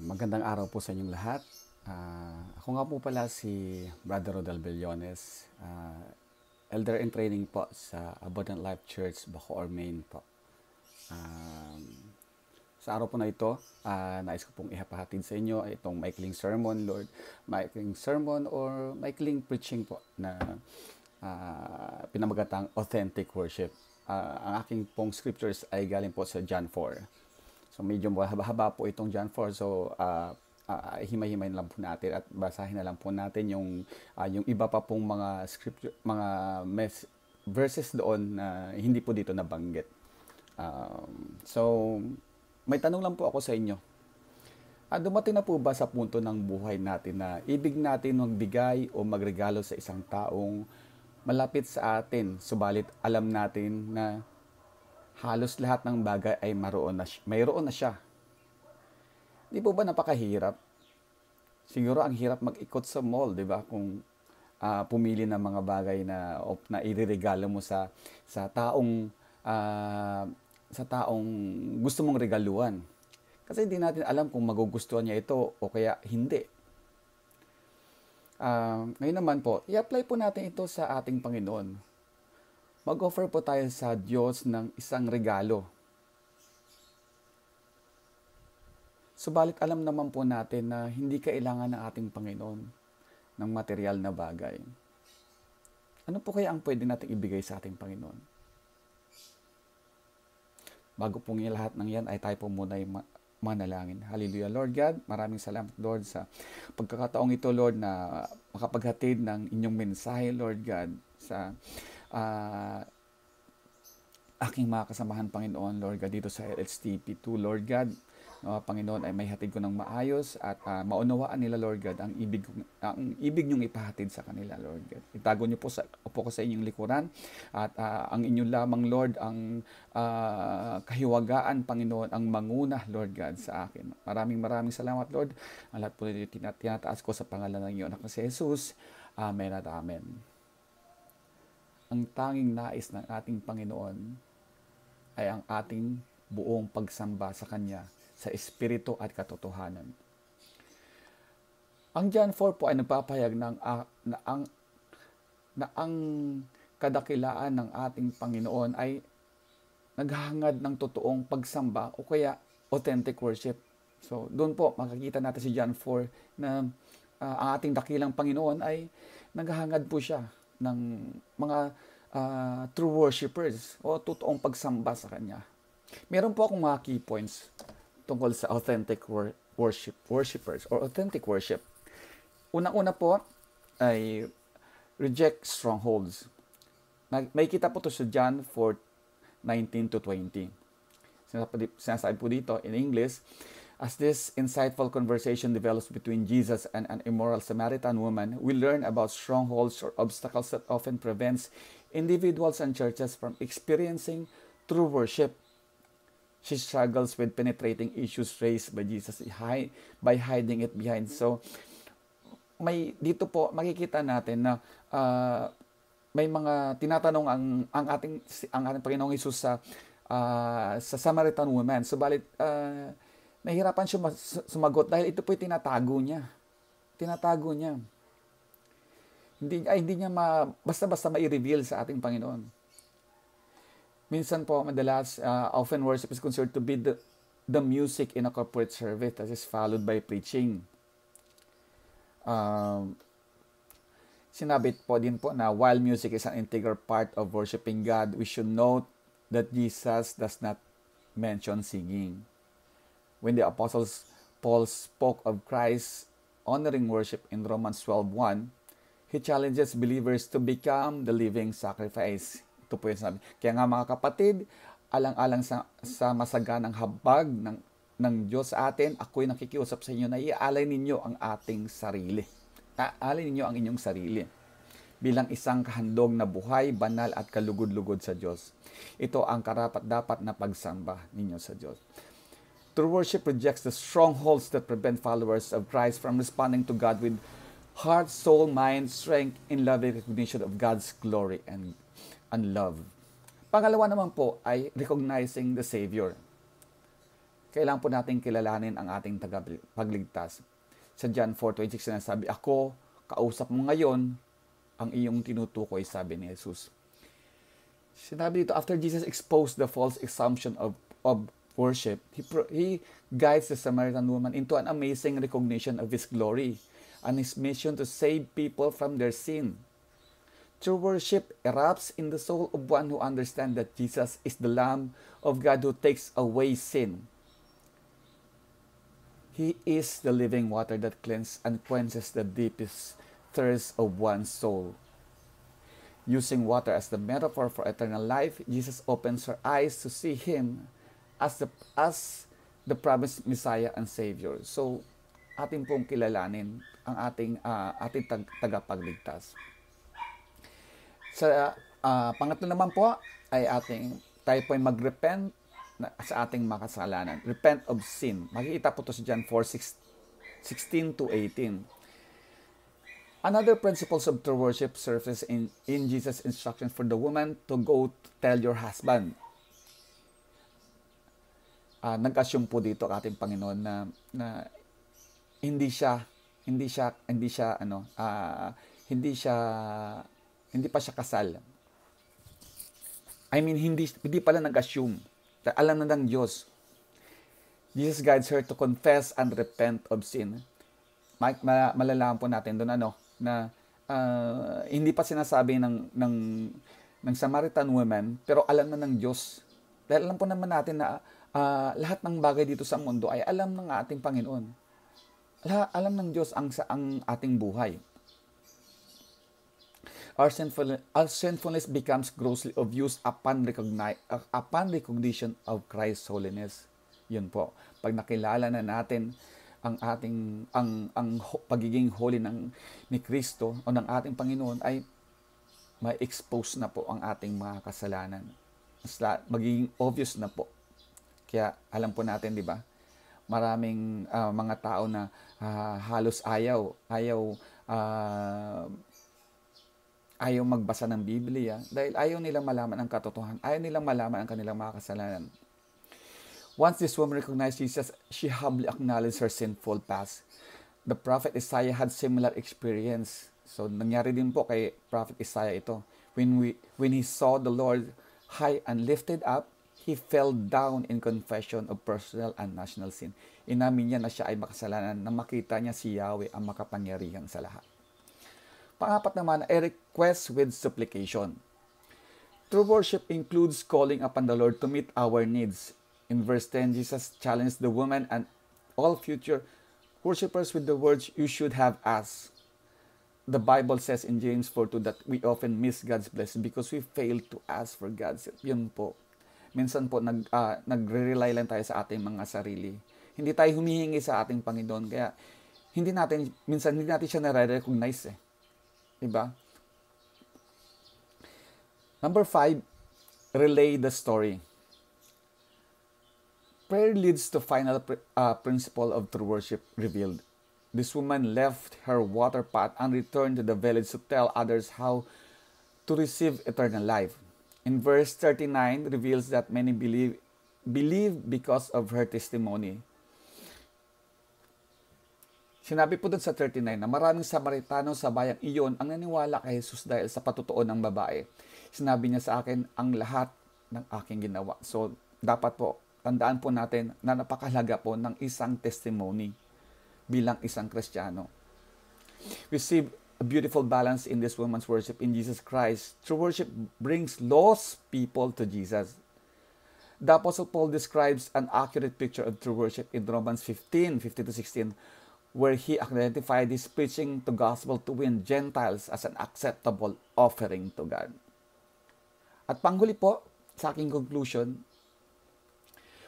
Magandang araw po sa inyong lahat. Ako nga po pala si Brother Rodel Bellones, Elder in Training po sa Abundant Life Church, Bacoor, Maine po. Um, sa araw po na ito, nais ko pong ihapahatid sa inyo itong maikling sermon, Lord. Maikling sermon or maikling preaching po na pinamagatang authentic worship. Ang aking pong scriptures ay galing po sa John 4. So medyo mahaba-haba po itong John 4. So himay-himay na lang po natin at basahin na lang po natin yung iba pa pong mga scripture, mga verses doon na hindi po dito nabanggit. So may tanong lang po ako sa inyo. Dumating na po ba sa punto ng buhay natin na ibig natin magbigay o magregalo sa isang taong malapit sa atin, subalit alam natin na halos lahat ng bagay ay mayroon na siya? Di po ba napakahirap? Siguro ang hirap mag-ikot sa mall, di ba? Kung pumili ng mga bagay na ireregalo mo sa taong sa taong gusto mong regaluhan. Kasi hindi natin alam kung magugustuhan niya ito o kaya hindi. Ngayon naman po, i-apply po natin ito sa ating Panginoon. Mag-offer po tayo sa Diyos ng isang regalo. Subalit alam naman po natin na hindi kailangan ng ating Panginoon ng material na bagay. Ano po kaya ang pwede natin ibigay sa ating Panginoon? Bago pong lahat ng yan ay tayo po muna ay manalangin. Hallelujah. Lord God, maraming salamat Lord sa pagkakataong ito Lord na makapaghatid ng inyong mensahe Lord God sa aking mga kasamahan Panginoon Lord God dito sa LHTP2 Lord God. Panginoon ay may hatid ko ng maayos at maunawaan nila Lord God ang ibig niyong ipahatid sa kanila Lord God. Itago niyo po upo ko sa inyong likuran at ang inyong lamang Lord ang kahiwagaan Panginoon ang manguna Lord God sa akin. Maraming salamat Lord. Ang lahat po tinataas ko sa pangalan ng iyong anak na si Jesus. Amen at amen. Ang tanging nais ng ating Panginoon ay ang ating buong pagsamba sa Kanya sa espiritu at katotohanan. Ang John 4 po ay nagpapahayag na ang kadakilaan ng ating Panginoon ay naghahangad ng totoong pagsamba o kaya authentic worship. So doon po makikita natin si John 4 na ang ating dakilang Panginoon ay naghahangad po siya ng mga true worshipers o totoong pagsamba sa Kanya. Meron po akong mga key points tungkol sa authentic worshipers or authentic worship. Unang-una po ay reject strongholds. May kita po to sa John 4:19 to 20. Sinasabi po dito in English, as this insightful conversation develops between Jesus and an immoral Samaritan woman, we learn about strongholds or obstacles that often prevents individuals and churches from experiencing true worship. She struggles with penetrating issues raised by Jesus by hiding it behind. So, dito po makikita natin na may mga tinatanong ang ating Panginoong Hesus sa Samaritan woman. Subalit nahihirapan siya sumagot dahil ito po tinatago niya. Tinatago niya. Hindi niya basta-basta mai-reveal sa ating Panginoon. Minsan po, madalas, often worship is considered to be the music in a corporate service that is followed by preaching. Sinabi po din po na while music is an integral part of worshiping God, we should note that Jesus does not mention singing. When the Apostle Paul spoke of Christ honoring worship in Romans 12:1, he challenges believers to become the living sacrifice. Ito po yung sabi. Kaya nga mga kapatid, alang-alang sa masaganang habag ng Diyos sa atin, ako'y nakikiusap sa inyo na iaalay ninyo ang ating sarili. Aalay ninyo ang inyong sarili bilang isang kahandog na buhay, banal at kalugod-lugod sa Diyos. Ito ang karapat-dapat na pagsamba ninyo sa Diyos. True worship rejects the strongholds that prevent followers of Christ from responding to God with heart, soul, mind, strength, in loving recognition of God's glory and love. Pangalawa naman po ay recognizing the Savior. kailangan po natin kilalanin ang ating tagapagligtas. Sa John 4:26 sinasabi, ako, kausap mo ngayon, ang iyong tinutukoy, sabi ni Jesus. Sinabi dito, after Jesus exposed the false assumption of worship, he guides the Samaritan woman into an amazing recognition of His glory and His mission to save people from their sin. True worship erupts in the soul of one who understands that Jesus is the Lamb of God who takes away sin. He is the living water that cleanses and quenches the deepest thirst of one's soul. Using water as the metaphor for eternal life, Jesus opens her eyes to see Him as the promised Messiah and Savior. So, atin pong kilalanin ang ating tagapagligtas. Sa pangatlo naman po ay tayo po ay mag-repent sa ating makasalanan. Repent of sin. Makikita po ito sa John 4:16 to 18. Another principles of true worship surface in Jesus' instruction for the woman to go tell your husband. Nag-assume po dito ang ating Panginoon na hindi pa siya kasal. I mean, hindi pala nag-assume. Alam na ng Diyos. Jesus guides her to confess and repent of sin. Malalaman po natin doon na hindi pa sinasabi ng Samaritan woman, pero alam na ng Diyos. Dahil alam po naman natin na lahat ng bagay dito sa mundo ay alam ng ating Panginoon. Alam ng Diyos ang ating buhay. Our sinfulness becomes grossly obvious upon recognition of Christ's holiness. Yun po. Pag nakilala na natin ang pagiging holy ni Kristo o ng ating Panginoon, ay may expose na po ang ating mga kasalanan. Magiging obvious na po. Kaya alam po natin, di ba? Maraming mga tao na halos ayaw magbasa ng Biblia dahil ayaw nilang malaman ang katotohanan, ayaw nilang malaman ang kanilang mga kasalanan. Once this woman recognized Jesus, she humbly acknowledged her sinful past. The prophet Isaiah had similar experience. So, nangyari din po kay prophet Isaiah ito. When he saw the Lord high and lifted up, he fell down in confession of personal and national sin. Inamin niya na siya ay makasalanan na makita niya si Yahweh ang makapangyarihan sa lahat. Pangapat naman, a request with supplication. True worship includes calling upon the Lord to meet our needs. In verse 10, Jesus challenged the woman and all future worshipers with the words, you should have asked. The Bible says in James 4:2 that we often miss God's blessing because we fail to ask for God's help. Yun po. Minsan po nagre-rely lang tayo sa ating mga sarili. Hindi tayo humihingi sa ating Panginoon. Kaya minsan hindi natin siya nare-recognize Diba? Number 5, relay the story. Prayer leads to final principle of true worship revealed. This woman left her water pot and returned to the village to tell others how to receive eternal life. In verse 39 reveals that many believe because of her testimony. Sinabi po doon sa 39 na maraming Samaritano sa bayang iyon ang naniwala kay Jesus dahil sa patutuon ng babae. Sinabi niya sa akin ang lahat ng aking ginawa. So, dapat po, tandaan po natin na napakahalaga po ng isang testimony bilang isang Kristiyano. We see a beautiful balance in this woman's worship in Jesus Christ. True worship brings lost people to Jesus. The Apostle Paul describes an accurate picture of true worship in Romans 15:15-16, where he identified his preaching the gospel to win Gentiles as an acceptable offering to God. At panghuli po, sa aking conclusion,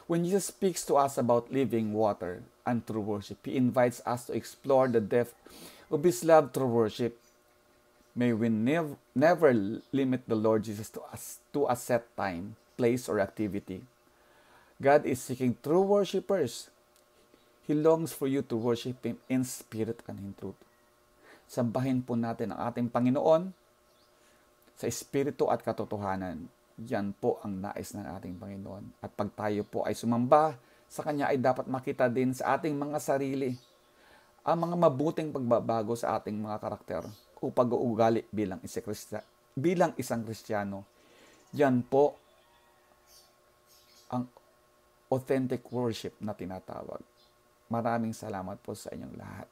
when Jesus speaks to us about living water and true worship, He invites us to explore the depth of His love through worship. May we never limit the Lord Jesus to a set time, place, or activity. God is seeking true worshipers. He longs for you to worship Him in spirit and in truth. Sambahin po natin ang ating Panginoon sa espiritu at katotohanan. Yan po ang nais ng ating Panginoon. At pag tayo po ay sumamba sa Kanya ay dapat makita din sa ating mga sarili ang mga mabuting pagbabago sa ating mga karakter o pag-uugali bilang isang Kristiyano. Yan po ang authentic worship na tinatawag. Maraming salamat po sa inyong lahat.